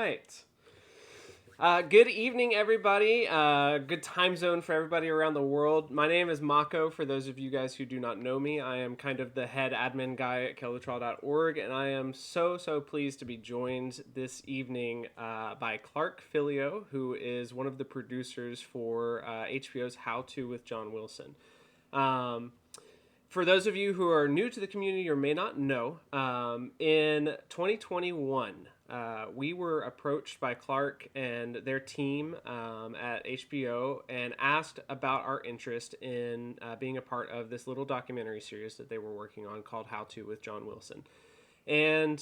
right. Good evening, everybody. Good time zone for everybody around the world. My name is Mako. For those of you guys who do not know me, I am kind of the head admin guy at Kelutral.org, and I am so pleased to be joined this evening by Clark Filio, who is one of the producers for HBO's How To with John Wilson. Um, for those of you who are new to the community or may not know, in 2021, we were approached by Clark and their team at HBO and asked about our interest in being a part of this little documentary series that they were working on called How To with John Wilson. And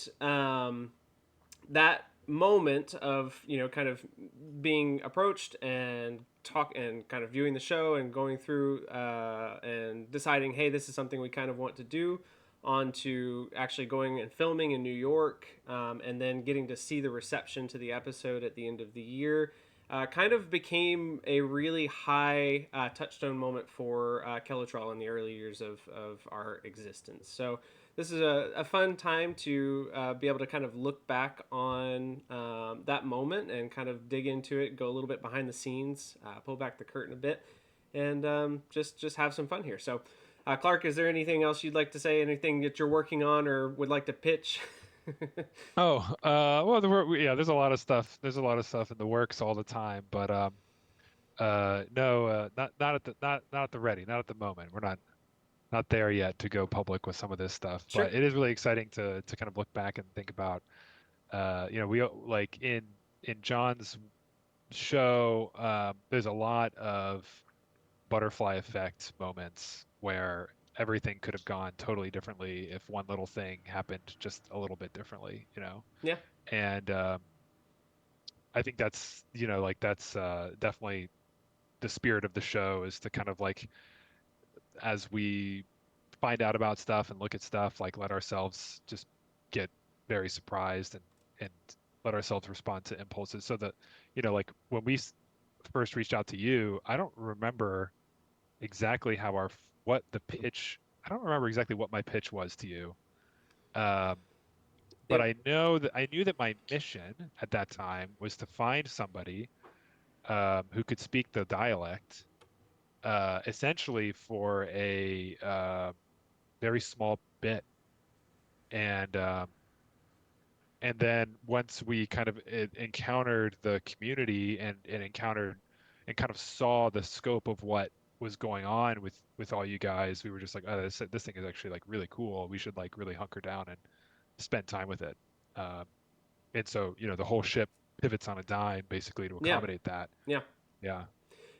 that moment of kind of being approached and talk and kind of viewing the show and going through and deciding, hey, this is something we kind of want to do, on to actually going and filming in New York, and then getting to see the reception to the episode at the end of the year, kind of became a really high touchstone moment for Kelutral in the early years of our existence. So this is a fun time to be able to kind of look back on that moment and kind of dig into it, go a little bit behind the scenes, pull back the curtain a bit, and just have some fun here. So, Clark, is there anything else you'd like to say? Anything that you're working on or would like to pitch? Well, yeah, there's a lot of stuff. There's a lot of stuff in the works all the time, but no, not at not at the ready, not at the moment. We're not there yet to go public with some of this stuff, Sure. but it is really exciting to kind of look back and think about. We like in John's show, there's a lot of butterfly effect moments where everything could have gone totally differently if one little thing happened just a little bit differently. Yeah. And I think that's, like that's definitely the spirit of the show is to kind of like as we find out about stuff and look at stuff, like let ourselves just get very surprised and let ourselves respond to impulses. So that, like when first reached out to you, I don't remember exactly what the pitch. I don't remember exactly what my pitch was to you. Um, but It. I knew that my mission at that time was to find somebody who could speak the dialect, essentially for a very small bit. And and then once we kind of encountered the community and encountered and kind of saw the scope of what was going on with all you guys, we were just like, oh, this thing is actually like really cool. We should like really hunker down and spend time with it. Um, and so, the whole ship pivots on a dime basically to Yeah. accommodate that. Yeah. Yeah.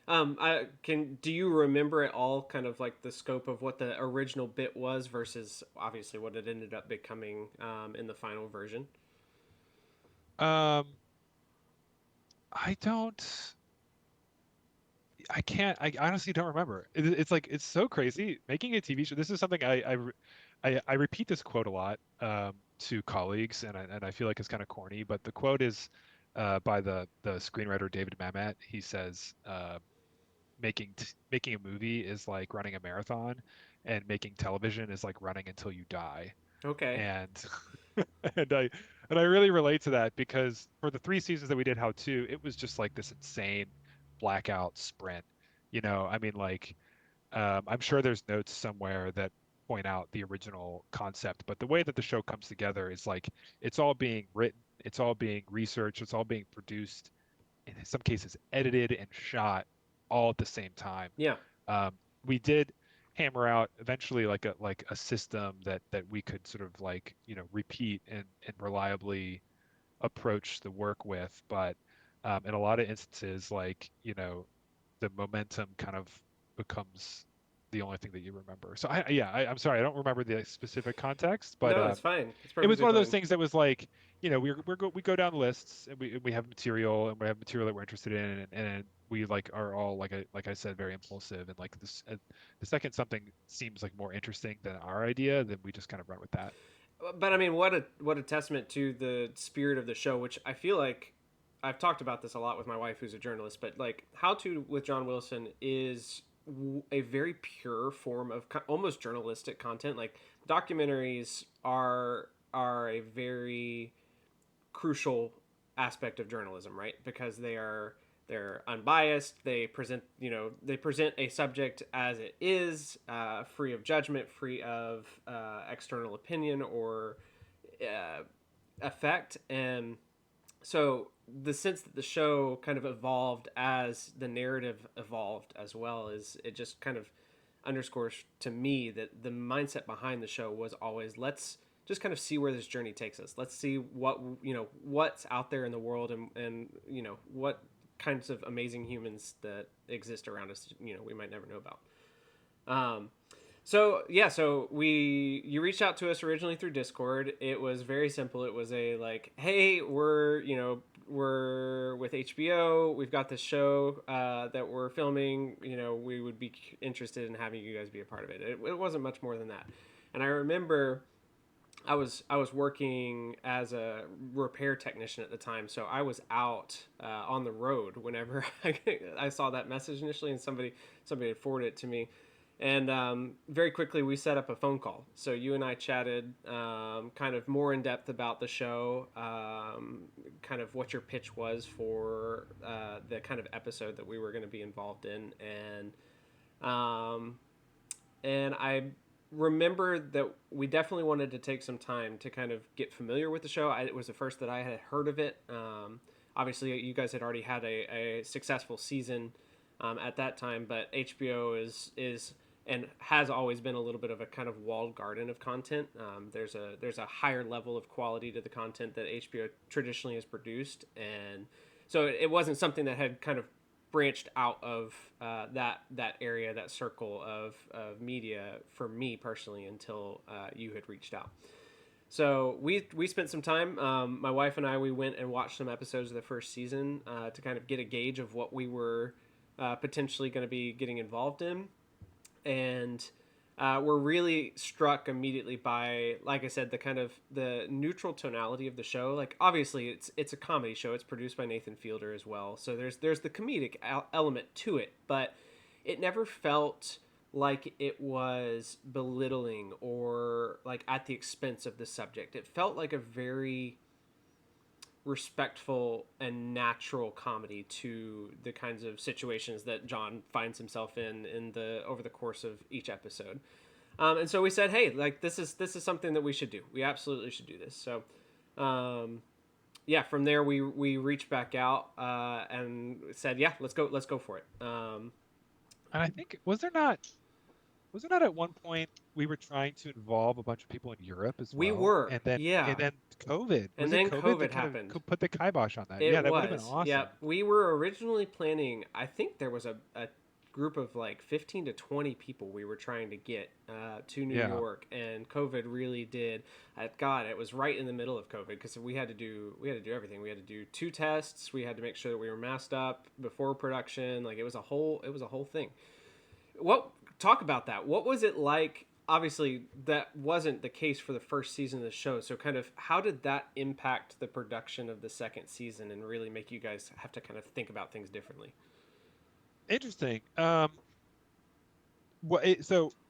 I can. Do you remember at all, kind of like the scope of what the original bit was versus obviously what it ended up becoming in the final version? Um, I don't. I can't. I honestly don't remember. It's like it's so crazy making a TV show. This is something I repeat this quote a lot to colleagues, and I feel like it's kind of corny, but the quote is by the screenwriter David Mamet. He says, making a movie is like running a marathon, and making television is like running until you die." Okay. And and I really relate to that because for the 3 seasons that we did How To, it was just like this insane blackout sprint. I mean, like, I'm sure there's notes somewhere that point out the original concept, but the way that the show comes together is like it's all being written, it's all being researched, it's all being produced, in some cases edited and shot all at the same time. Yeah. Um, we did hammer out eventually like a system that we could sort of like repeat and reliably approach the work with, but in a lot of instances, like the momentum kind of becomes the only thing that you remember. So I'm sorry, I don't remember the specific context, but No, it's fine. It's it was perfectly one of those fine. things that was like, we go down lists and we have material and we have material that we're interested in, and we like are all like I said, very impulsive, and like this the second something seems like more interesting than our idea, then we just kind of run with that. But I mean, what a testament to the spirit of the show, which I feel like I've talked about this a lot with my wife, who's a journalist. But like, How To with John Wilson is a very pure form of almost journalistic content. Like, documentaries are a very crucial aspect of journalism, right? Because they're unbiased. They present a subject as it is, free of judgment, free of external opinion or uh, effect. And so the sense that the show kind of evolved as the narrative evolved as well is it just kind of underscores to me that the mindset behind the show was always let's just kind of see where this journey takes us. Let's see what's out there in the world and what kinds of amazing humans that exist around us we might never know about. Um, so yeah, so we you reached out to us originally through Discord. It was very simple. It was a like, hey, we're with HBO. We've got this show that we're filming. We would be interested in having you guys be a part of it. It wasn't much more than that. And I remember I was working as a repair technician at the time, so I was out on the road whenever I saw that message initially, and somebody had forwarded it to me, and very quickly we set up a phone call. So you and I chatted kind of more in depth about the show, kind of what your pitch was for the kind of episode that we were going to be involved in, um, and I remember that we definitely wanted to take some time to kind of get familiar with the show. It was the first that I had heard of it. Obviously, you guys had already had a successful season at that time, but HBO is and has always been a little bit of a kind of walled garden of content. There's a higher level of quality to the content that HBO traditionally has produced, and so it wasn't something that had kind of branched out of that area, that circle of media for me personally until you had reached out. So we spent some time. My wife and I we went and watched some episodes of the first season to kind of get a gauge of what we were potentially going to be getting involved in, and we're really struck immediately by, like I said, the kind of the neutral tonality of the show. Like obviously it's a comedy show. It's produced by Nathan Fielder as well, so there's the comedic element to it, but it never felt like it was belittling or like at the expense of the subject. It felt like a very respectful and natural comedy to the kinds of situations that John finds himself in the over the course of each episode. And so we said, hey, like this is something that we should do. We absolutely should do this. So yeah, from there we reached back out and said, yeah, let's go for it. And I think was there not at one point we were trying to involve a bunch of people in Europe as We well, were, and then yeah, COVID, and was it then COVID that COVID kind of happened. put the kibosh on that? It Yeah, that would have been was. Yeah. awesome. We were originally planning, I think there was a group of like 15 to 20 people we were trying to get to New Yeah. York, and COVID really did. God, it was right in the middle of COVID because we had to do everything. We had to do two tests. We had to make sure that we were masked up before production. Like it was a whole thing. What talk about that? What was it like? Obviously, that wasn't the case for the first season of the show. So, kind of, how did that impact the production of the second season and really make you guys have to kind of think about things differently? Interesting. Well,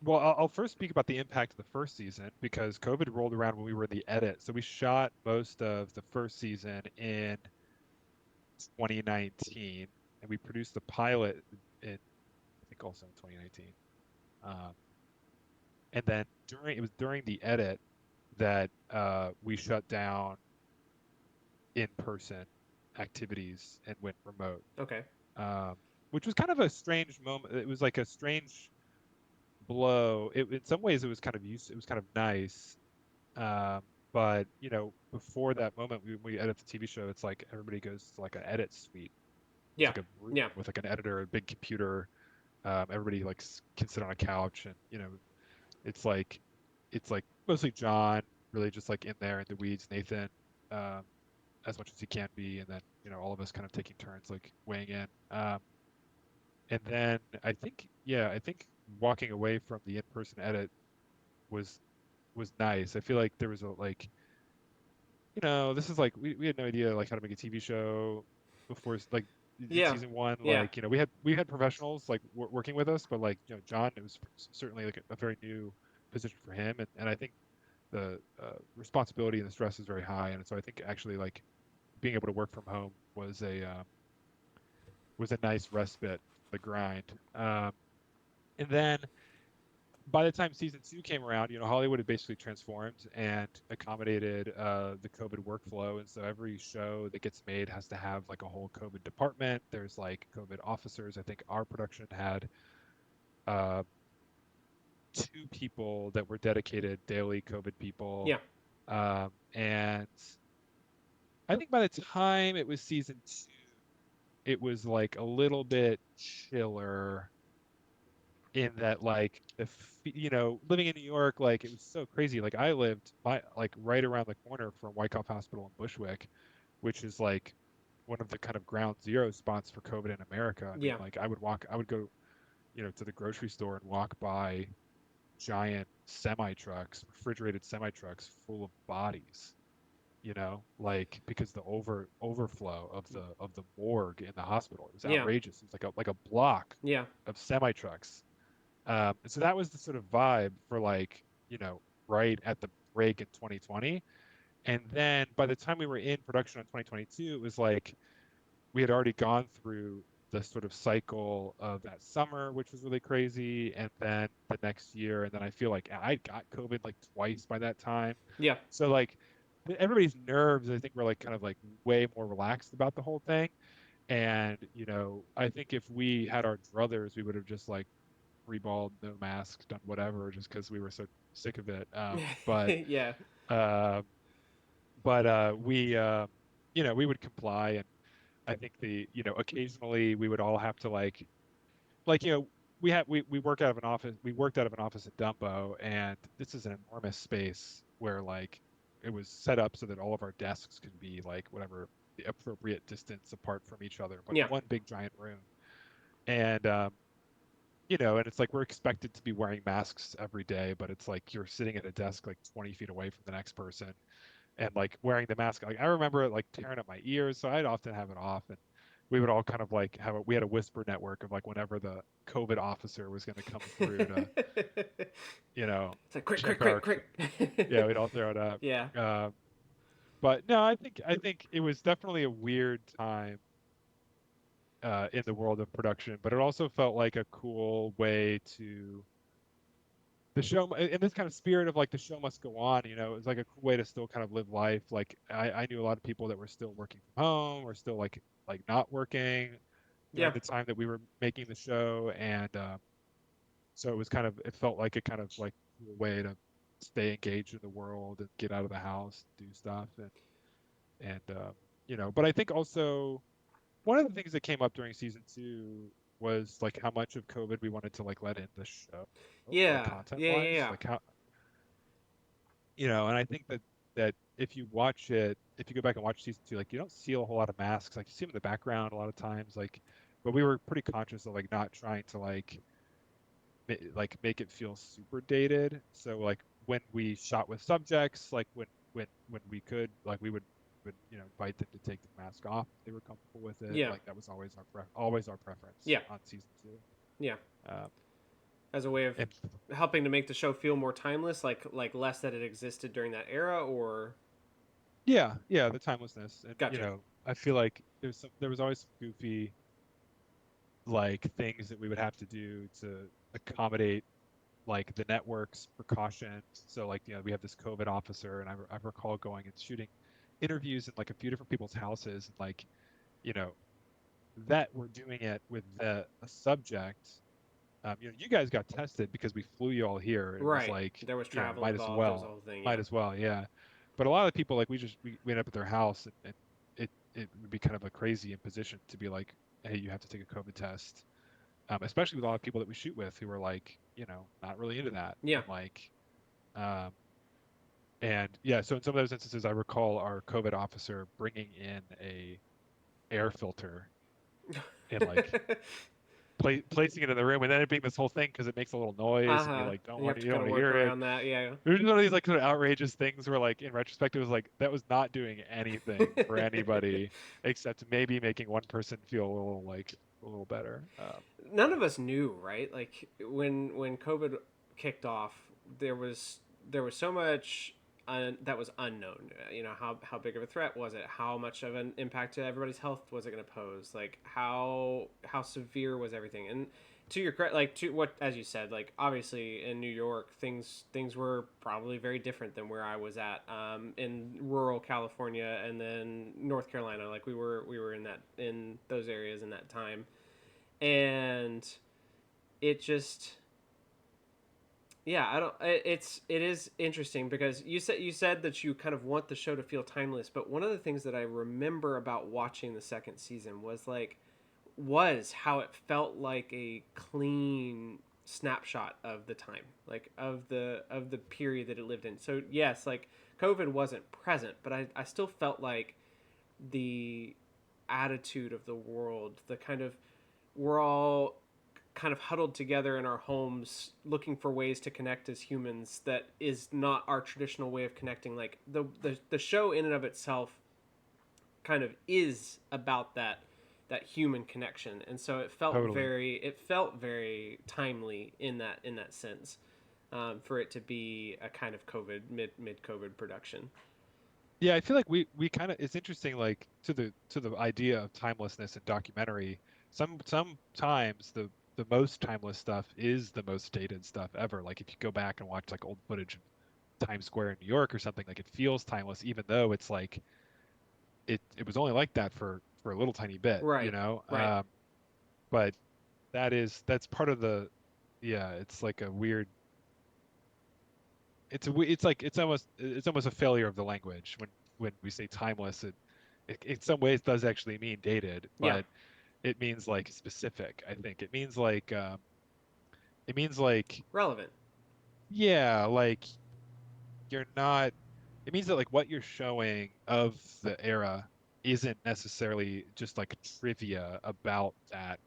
I'll first speak about the impact of the first season because COVID rolled around when we were in the edit. So we shot most of the first season in 2019, and we produced the pilot in, I think, also in 2019. Um, and then during the edit that we shut down in-person activities and went remote, Okay. um, which was kind of a strange moment. It was like a strange blow. In some ways, it was kind of nice. Um, but before that moment, we edit the TV show. It's like everybody goes to like an edit suite. It's Yeah. like a room Yeah. with like an editor, a big computer. Everybody like can sit on a couch, and it's like mostly John, really just like in there in the weeds. Nathan, um, as much as he can be, and then all of us kind of taking turns like weighing in. And then I think walking away from the in-person edit was was nice. I feel like there was a like this is like we had no idea like how to make a TV show before like in Yeah. season one. Yeah. Like we had professionals like working with us, but like John, it was certainly like a very new position for him, and I think the responsibility and the stress is very high, and so I think actually like being able to work from home was a nice respite from the grind. And then by the time season two came around, Hollywood had basically transformed and accommodated the COVID workflow, and so every show that gets made has to have like a whole COVID department. There's like COVID officers. I think our production had uh, two people that were dedicated daily COVID people, Yeah. and I think by the time it was season two, it was like a little bit chiller in that like living in New York, like it was so crazy. Like I lived like right around the corner from Wyckoff Hospital in Bushwick, which is like one of the kind of ground zero spots for COVID in America. I mean, Yeah. like I would go, to the grocery store and walk by giant semi trucks, refrigerated semi trucks full of bodies, like because the overflow of the morgue in the hospital, it was Yeah. outrageous. It was like a block Yeah. of semi trucks. And so that was the sort of vibe for like, right at the break in 2020. And then by the time we were in production on 2022, it was like we had already gone through the sort of cycle of that summer, which was really crazy. And then the next year, and then I feel like I got COVID like twice by that time. Yeah. So like everybody's nerves, I think, were like kind of like way more relaxed about the whole thing. And, I think if we had our druthers, we would have just like free balled, no masks, done whatever, just because we were so sick of it. Yeah. Uh, we, we would comply, and I think occasionally we would all have to like, we work out of an office. We worked out of an office at Dumbo, and this is an enormous space where like it was set up so that all of our desks could be like whatever the appropriate distance apart from each other, but Yeah. one big giant room. And and it's like we're expected to be wearing masks every day, but it's like you're sitting at a desk like 20 feet away from the next person and like wearing the mask. Like I remember it like tearing up my ears, so I'd often have it off, and we would all kind of like we had a whisper network of like whenever the COVID officer was going to come through to, you know, It's like quick, quick, check quick, our, yeah, quick. we'd all throw it up. Yeah. Uh, but no, I think it was definitely a weird time in the world of production, but it also felt like a cool way to the show in this kind of spirit of like the show must go on. It's like a cool way to still kind of live life. Like I knew a lot of people that were still working from home or still like not working during Yeah. the time that we were making the show. And so it felt like a kind of like cool way to stay engaged in the world and get out of the house, do stuff. And but I think also one of the things that came up during season two was like how much of COVID we wanted to like let in the show, like Yeah. content Yeah. wise, Yeah. like how, and I think that if you if you go back and watch season two, like you don't see a whole lot of masks. Like you see them in the background a lot of times. Like, but we were pretty conscious of like not trying to like make it feel super dated. So like when we shot with subjects, like when we could, like we would invite them to take the mask off if they were comfortable with it. Yeah. Like that was always our preference Yeah. on season two. Yeah. Um, As a way of and helping to make the show feel more timeless, like less that it existed during that era, or yeah, the timelessness, and gotcha. I feel like there was always some goofy like things that we would have to do to accommodate like the network's precautions. So like we have this COVID officer, and I recall going and shooting interviews in like a few different people's houses, and like you know that we're doing it with a subject. You guys got tested because we flew you all here. It was Right. like, There was travel involved. There was a whole thing. might Yeah. as well, yeah. But a lot of people, like we end up at their house, and it would be kind of a crazy imposition to be like, hey, you have to take a COVID test. Especially with a lot of people that we shoot with who are like, not really into that, Yeah. and like, um, and yeah. So in some of those instances, I recall our COVID officer bringing in a air filter and like placing it in the room, and then it being this whole thing because it makes a little noise, and you Uh-huh. like don't You have want to you don't kind of want to work hear it. around that. Yeah. It was one of these like sort of outrageous things where like in retrospect it was like that was not doing anything for anybody except maybe making one person feel a little better. None of us knew, right? Like when COVID kicked off, there was so much. that was unknown. You know, how big of a threat was it? How much of an impact to everybody's health was it going to pose? Like how severe was everything? And to your credit, like to what as you said, like obviously in New York, things were probably very different than where I was at in rural California and then North Carolina. Like we were in those areas in that time, and it just yeah, I don't. It is interesting because you said that you kind of want the show to feel timeless, but one of the things that I remember about watching the second season was how it felt like a clean snapshot of the time, like of the period that it lived in. So yes, like COVID wasn't present, but I still felt like the attitude of the world, the kind of we're all kind of huddled together in our homes looking for ways to connect as humans that is not our traditional way of connecting. Like the show in and of itself kind of is about that human connection, and so Totally. it felt very timely in that sense, for it to be a kind of COVID mid COVID production. Yeah, I feel like we kind of it's interesting like to the idea of timelessness in documentary. Sometimes the most timeless stuff is the most dated stuff ever. Like if you go back and watch like old footage of Times Square in New York or something, like it feels timeless even though it's like it was only like that for a little tiny bit, you Right, know? right. But that's part of the yeah, it's like a weird it's like it's almost a failure of the language when we say timeless it in some ways does actually mean dated, Yeah, but it means like specific. I think it means like relevant. yeah, like you're not. It means that like what you're showing of the era isn't necessarily just like trivia about that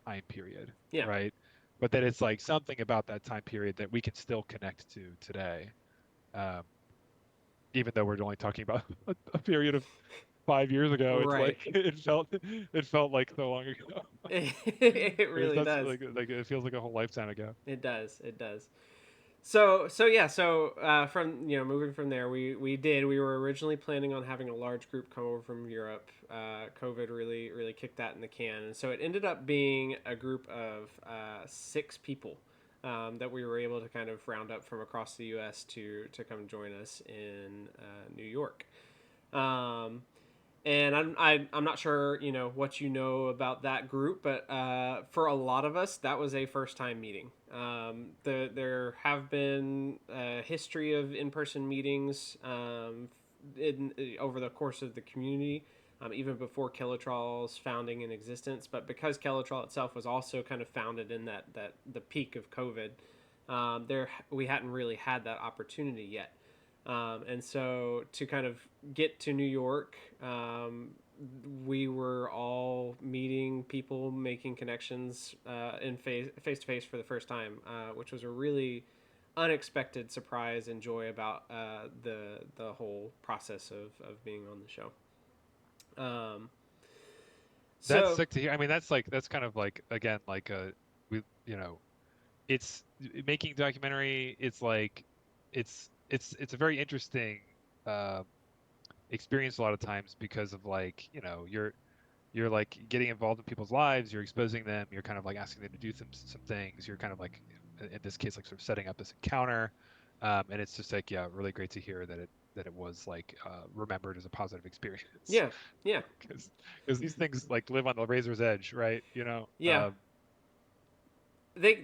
time period, Yeah. right? But that it's like something about that time period that we can still connect to today, um, even though we're only talking about a period of 5 years ago. It's Right. like it felt like so long ago. It It really does does. like it feels like a whole lifetime ago. It does. It does. So yeah. So from moving from there, we were originally planning on having a large group come over from Europe. COVID really kicked that in the can, and so it ended up being a group of 6 people that we were able to kind of round up from across the U.S. to come join us in New York. Um, and I'm not sure what you know about that group, but for a lot of us that was a first time meeting. There have been a history of in person meetings over the course of the community, even before Kelutral's founding and existence. But because Kelutral itself was also kind of founded in that the peak of COVID, there we hadn't really had that opportunity yet. And so to kind of get to New York, we were all meeting people, making connections in face to face for the first time, which was a really unexpected surprise and joy about the whole process of being on the show. Um, That's so sick to hear. I mean, that's kind of like again like a we you know it's making documentary. It's like it's a very interesting uh, experience a lot of times because of like you're like getting involved in people's lives, you're exposing them, you're kind of like asking them to do some things, you're kind of like in this case like sort of setting up this encounter, and it's just like yeah, really great to hear that it was like remembered as a positive experience yeah, yeah, because these things like live on the razor's edge, right? yeah.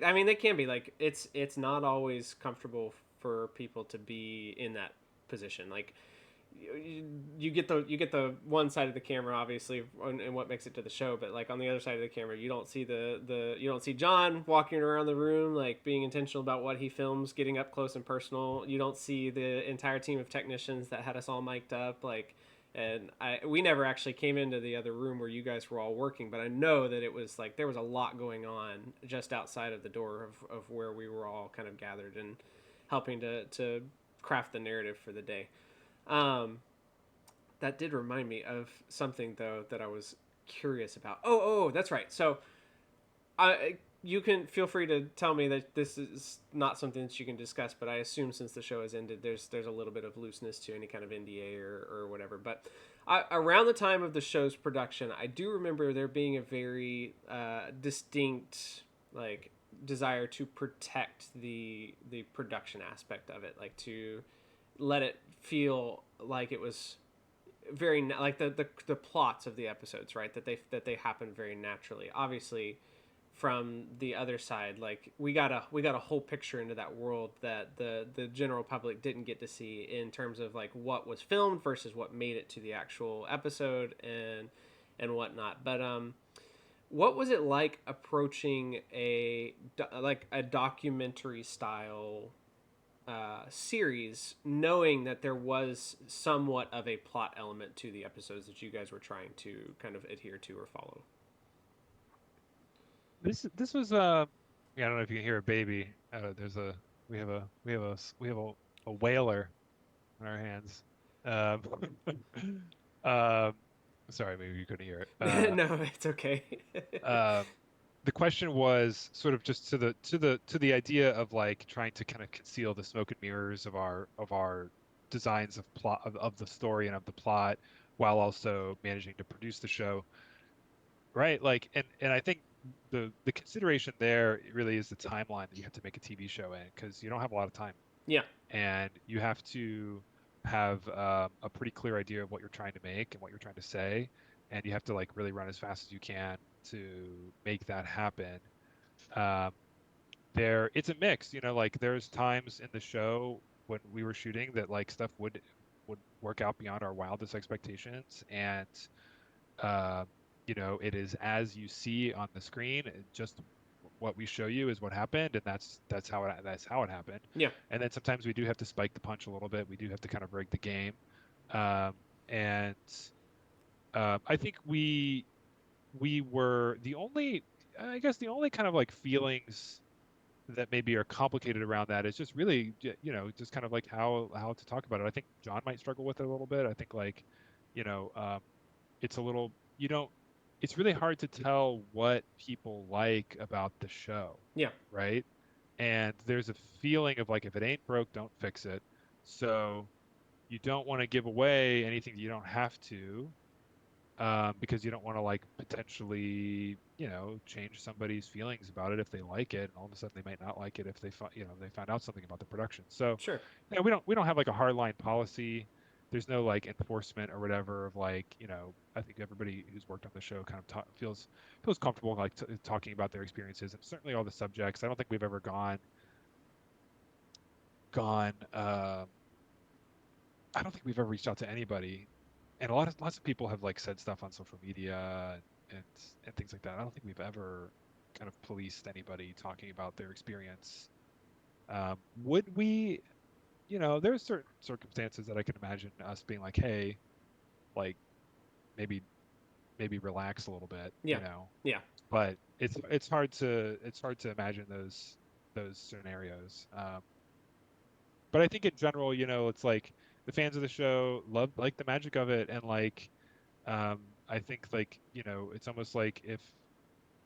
I mean they can be like it's not always comfortable for people to be in that position. Like you get the one side of the camera obviously and what makes it to the show, but like on the other side of the camera you don't see the you don't see John walking around the room like being intentional about what he films, getting up close and personal. You don't see the entire team of technicians that had us all mic'd up, like, and we never actually came into the other room where you guys were all working, but I know that it was like there was a lot going on just outside of the door of where we were all kind of gathered and helping to craft the narrative for the day. um, that did remind me of something though that I was curious about. Oh, that's right. So, you can feel free to tell me that this is not something that you can discuss, but I assume since the show has ended, there's a little bit of looseness to any kind of NDA or whatever. But around the time of the show's production, I do remember there being a very distinct like desire to protect the production aspect of it, like to let it feel like it was very like the plots of the episodes, right? That they happen very naturally. Obviously, from the other side, like we got a whole picture into that world that the general public didn't get to see in terms of like what was filmed versus what made it to the actual episode and whatnot. But what was it like approaching a documentary style series, knowing that there was somewhat of a plot element to the episodes that you guys were trying to kind of adhere to or follow? This was yeah, I don't know if you can hear a baby. There's a we have a whaler on our hands. Um, um, sorry, maybe you couldn't hear it. No, it's okay. Um, the question was sort of just to the idea of like trying to kind of conceal the smoke and mirrors of our designs of plot of the story and of the plot while also managing to produce the show. Right, like and I think the consideration there really is the timeline that you have to make a TV show in because you don't have a lot of time Yeah, and you have to have a pretty clear idea of what you're trying to make and what you're trying to say, and you have to like really run as fast as you can to make that happen. Um, it's a mix, you know, like there's times in the show when we were shooting that like stuff would work out beyond our wildest expectations and um, you know, it is as you see on the screen. Just what we show you is what happened, and that's how it happened. yeah, And then sometimes we do have to spike the punch a little bit. We do have to kind of rig the game. Um, and I think we were the only, I guess, the only kind of like feelings that maybe are complicated around that is just really, you know, just kind of like how to talk about it. I think John might struggle with it a little bit. I think like, you know, it's a little you don't it's really hard to tell what people like about the show, yeah, right? And there's a feeling of like if it ain't broke, don't fix it. So you don't want to give away anything that you don't have to, because you don't want to like potentially, you know, change somebody's feelings about it if they like it, and all of a sudden they might not like it if you know, they find out something about the production. So, sure, yeah, we don't have like a hard line policy. There's no like enforcement or whatever of like, you know, I think everybody who's worked on the show kind of feels comfortable like talking about their experiences and certainly all the subjects. I don't think we've ever gone I don't think we've ever reached out to anybody, and lots of people have like said stuff on social media and and things like that. I don't think we've ever kind of policed anybody talking about their experience. Would we? You know, there's certain circumstances that I can imagine us being like, hey, like maybe relax a little bit, yeah, you know. yeah, But it's hard to imagine those scenarios. But I think in general, you know, it's like the fans of the show love like the magic of it, and like I think like, you know, it's almost like if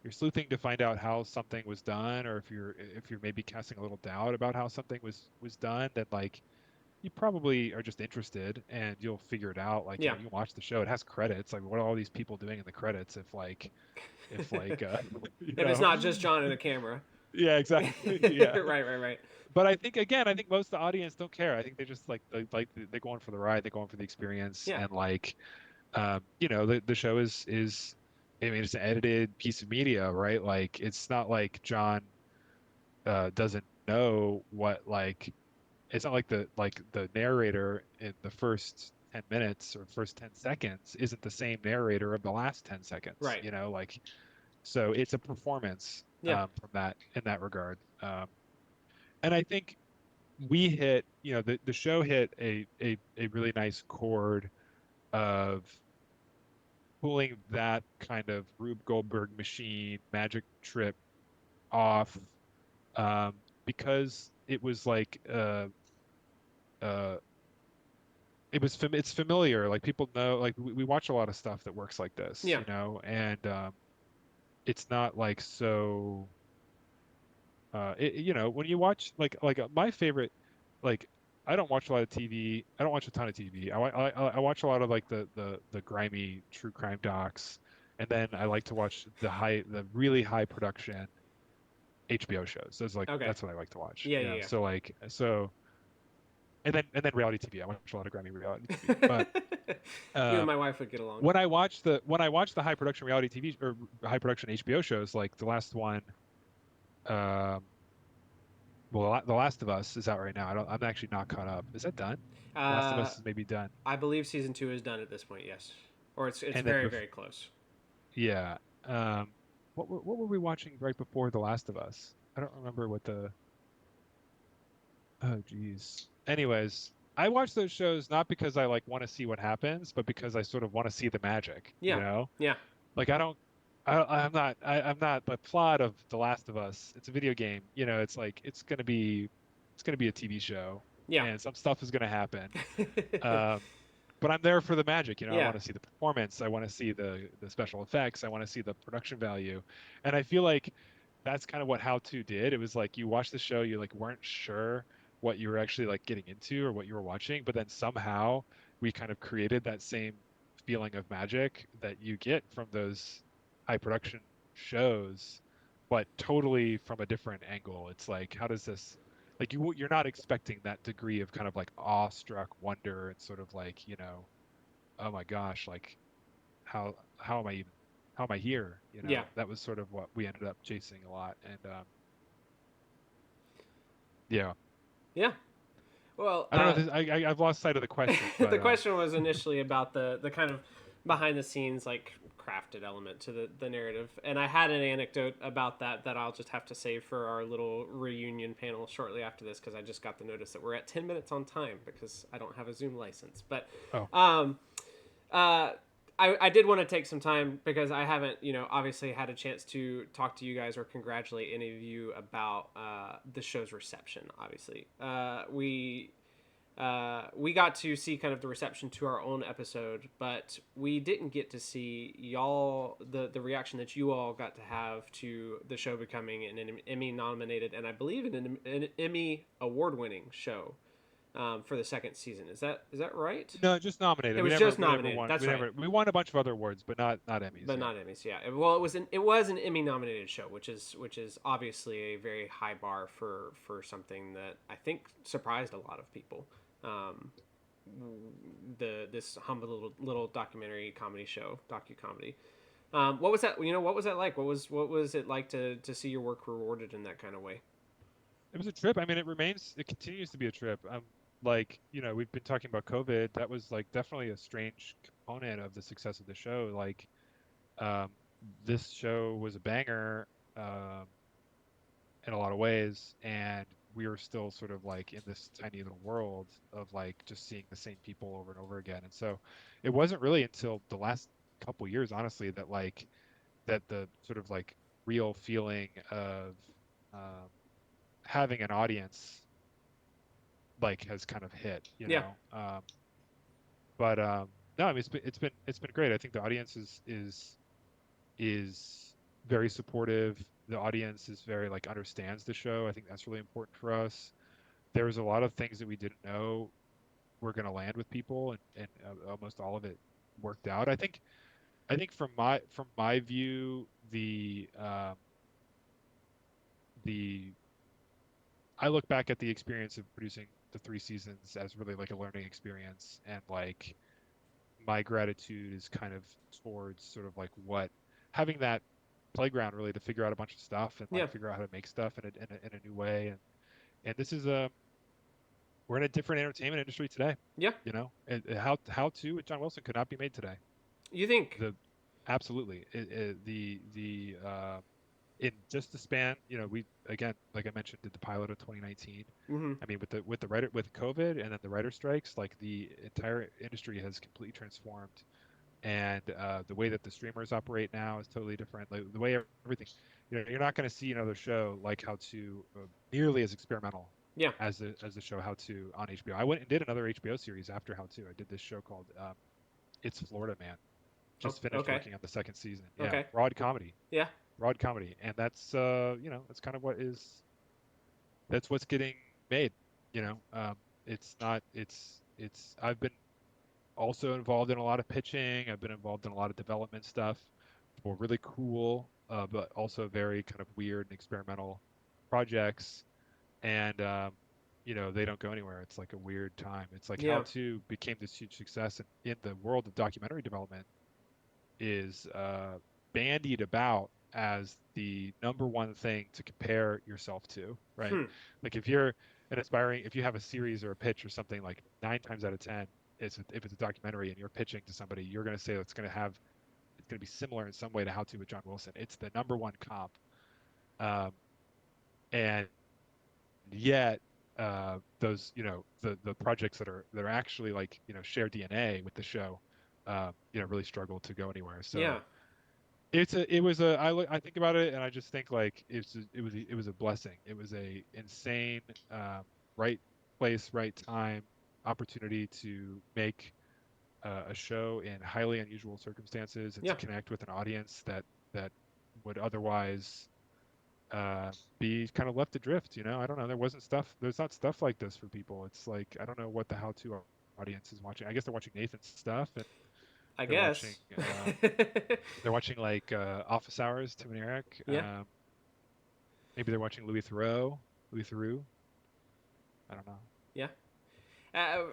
you're sleuthing to find out how something was done, or if you're maybe casting a little doubt about how something was done, then like you probably are just interested and you'll figure it out. Like, you yeah. know, you watch the show, it has credits. Like, what are all these people doing in the credits if like you If it's know, not just John and a camera. yeah, exactly, yeah. Right, right, right. But I think again, I think most of the audience don't care. I think they just they go on for the ride, they go on for the experience, Yeah, and like you know, the show is I mean, it's an edited piece of media, right? Like it's not like John doesn't know what like it's not like the narrator in the first 10 minutes or first 10 seconds isn't the same narrator of the last 10 seconds, right. you know, like so it's a performance Yeah, from that in that regard. And I think we hit, you know, the show hit a really nice chord of pulling that kind of Rube Goldberg machine magic trip off, because it was like uh it's familiar. Like people know, like we watch a lot of stuff that works like this, yeah, you know, and it's not like so. When you watch my favorite, like I don't watch a lot of TV. I don't watch a ton of TV. I watch a lot of like the grimy true crime docs, and then I like to watch the really high production HBO shows. Okay. That's what I like to watch. Yeah, yeah, And then reality TV. I watch a lot of grimy reality TV. But yeah. You and um, my wife would get along. when I watch the high production reality TV or high production HBO shows, like the last one, um, well, The Last of Us is out right now. I'm actually not caught up. Is that done? Last of Uh, Us is maybe done. I believe season 2 is done at this point. Yes, or it's And then very very close. yeah, what were we watching right before The Last of Us? I don't remember what the oh geez. Anyways, I watch those shows not because I like want to see what happens, but because I sort of want to see the magic, Yeah, yeah, Like I don't I'm not the plot of The Last of Us. It's a video game. It's like it's gonna be a TV show yeah, and some stuff is gonna happen. Um, but I'm there for the magic. I yeah, want to see the performance. I want to see the special effects. I want to see the production value. And I feel like that's kind of what How To did. It was like you watched the show, you like weren't sure what you were actually like getting into or what you were watching, but then somehow we kind of created that same feeling of magic that you get from those high production shows, but totally from a different angle. It's like, how does this like you're not expecting that degree of kind of like awestruck wonder and sort of like oh my gosh, like how am I even how am I here, yeah, that was sort of what we ended up chasing a lot. And yeah, yeah. Well, I don't know this, I've lost sight of the question, the but question was initially about the kind of behind the scenes like crafted element to the narrative, and I had an anecdote about that I'll just have to save for our little reunion panel shortly after this because I just got the notice that we're at 10 minutes on time because I don't have a Zoom license. But oh um, uh, I did want to take some time because I haven't, obviously had a chance to talk to you guys or congratulate any of you about the show's reception. Obviously, we got to see kind of the reception to our own episode, but we didn't get to see y'all the reaction that you all got to have to the show becoming an Emmy nominated and I believe an Emmy award winning show for the second season. Is that right? no, just nominated. It we was never just we never nominated. won That's right, we won a bunch of other awards, but not Emmys. but Yeah. not Emmys. Yeah. Well, it was an Emmy nominated show, which is obviously a very high bar for something that I think surprised a lot of people. Um, this humble little documentary comedy show, docu comedy. What was that? What was that like? What was it like to see your work rewarded in that kind of way? It was a trip. I mean, it continues to be a trip. Like, we've been talking about COVID. That was like definitely a strange component of the success of the show. Like, um, this show was a banger, in a lot of ways, and we were still sort of like in this tiny little world of like just seeing the same people over and over again. And so it wasn't really until the last couple years, honestly, that the sort of like real feeling of um, having an audience like has kind of hit. Yeah, But no, I mean it's been great. I think the audience is very supportive. The audience is very like understands the show. I think that's really important for us. There was a lot of things that we didn't know were going to land with people, and almost all of it worked out. I think from my view, the I look back at the experience of producing the 3 seasons as really like a learning experience, and like my gratitude is kind of towards sort of like what having that playground really to figure out a bunch of stuff and yeah, like figure out how to make stuff in a new way. And this is we're in a different entertainment industry today. yeah. And How To with John Wilson could not be made today. You think? The Absolutely the in just the span, we again, like I mentioned, did the pilot of 2019. Mm-hmm. I mean, with the writer with COVID and then the writer strikes, like the entire industry has completely transformed, and the way that the streamers operate now is totally different. Like the way everything, you're not going to see another show like How To nearly as experimental Yeah. as the show How To on HBO. I went and did another HBO series after How To. I did this show called It's Florida Man. Oh, Just finished okay. working on the second season. Yeah, Okay. broad comedy, Yeah. and that's that's kind of what is. that's what's getting made. You know, it's not. It's. I've been also involved in a lot of pitching. I've been involved in a lot of development stuff for really cool, but also very kind of weird and experimental projects. And they don't go anywhere. It's like a weird time. It's like How Yeah. To became this huge success, and in the world of documentary development is bandied about as the number one thing to compare yourself to, right? Hmm. Like if you have a series or a pitch or something, like 9 times out of 10, if it's a documentary and you're pitching to somebody, you're going to say it's going to be similar in some way to How To with John Wilson. It's the number one comp. Um, and yet, those, the projects that are actually like, share DNA with the show, really struggle to go anywhere. Yeah. So, I think about it and I just think like it was a blessing. It was a insane, right place, right time opportunity to make a show in highly unusual circumstances and to Yeah. connect with an audience that would otherwise be kind of left adrift. I don't know. There's not stuff like this for people. It's like I don't know what the How To audience is watching. I guess they're watching Nathan's stuff, and I they're watching guess. they're watching like Office Hours, Tim and Eric. Yeah. Maybe they're watching Louis Theroux. I don't know. Yeah. Uh,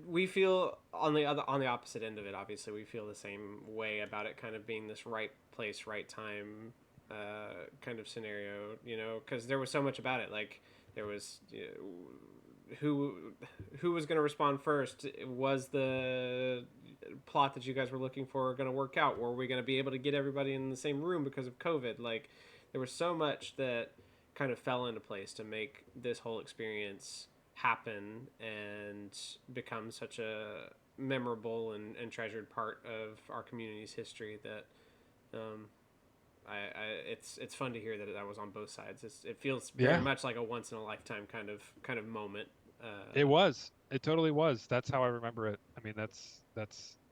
we feel on the opposite end of it. Obviously, we feel the same way about it, kind of being this right place, right time, kind of scenario. Because there was so much about it. Like there was who who was going to respond first? Was the plot that you guys were looking for going to work out? Were we going to be able to get everybody in the same room because of COVID? Like there was so much that kind of fell into place to make this whole experience happen and become such a memorable and treasured part of our community's history that um, it's fun to hear that that was on both sides. It feels very Yeah, much like a once in a lifetime kind of moment. it was. It totally was. That's how I remember it. I mean, that's.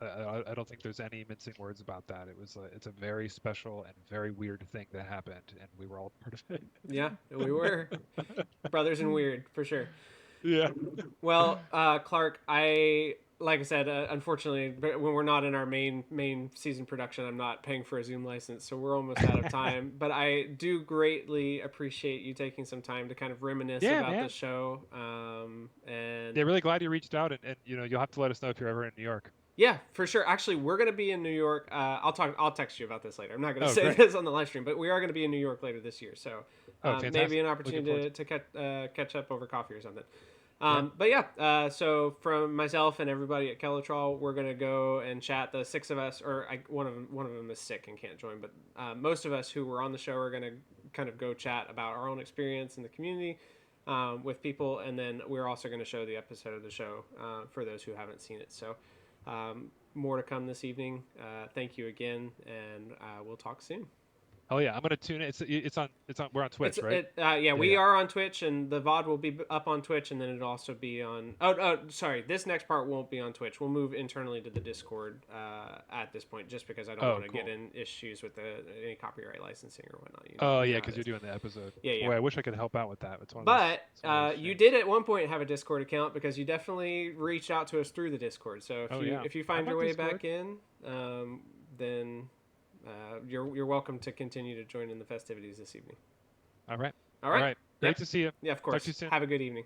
I don't think there's any mincing words about that. It's a very special and very weird thing that happened, and we were all part of Yeah, we were it. brothers in weird for sure. Yeah. Well, Clark, like I said, unfortunately, when we're not in our main season production, I'm not paying for a Zoom license, so we're almost out of time. But I do greatly appreciate you taking some time to kind of reminisce Yeah, about the man. show. And Yeah, really glad you reached out, and you'll have to let us know if you're ever in New York. yeah, for sure. Actually, we're gonna be in New York. I'll text you about this later. I'm not gonna Oh, say great. this on the live stream, but we are gonna be in New York later this year. So Oh, maybe fantastic. an Looking forward opportunity to. catch up over coffee or something. Yeah. But yeah, so from myself and everybody at Kelutral, we're gonna go and chat. The six of us, or one of them is sick and can't join, but most of us who were on the show are gonna kind of go chat about our own experience in the community with people, and then we're also gonna show the episode of the show for those who haven't seen it. So more to come this evening. Thank you again, and we'll talk soon. Oh yeah, I'm gonna tune in. It's on. We're on It's Twitch, right? it yeah, Yeah, we yeah. are on Twitch, and the VOD will be up on Twitch, and then it'll also be on. Oh, sorry, this next part won't be on Twitch. We'll move internally to the Discord at this point, just because I don't Oh, want to get cool. in issues with any copyright licensing or whatnot. Oh You yeah, know how it because you're is. doing the episode. Yeah, yeah. Boy, I wish I could help out with that. It's one of those. But It's one of those you shames. did at one point have a Discord account because you definitely reached out to us through the Discord. So if Oh you yeah, if you I'm find on your way Discord. back in, then you're welcome to continue to join in the festivities this evening. All right. All All right. right. Yep. Great to see you. Yeah, of Talk to course. you soon. Have a good evening.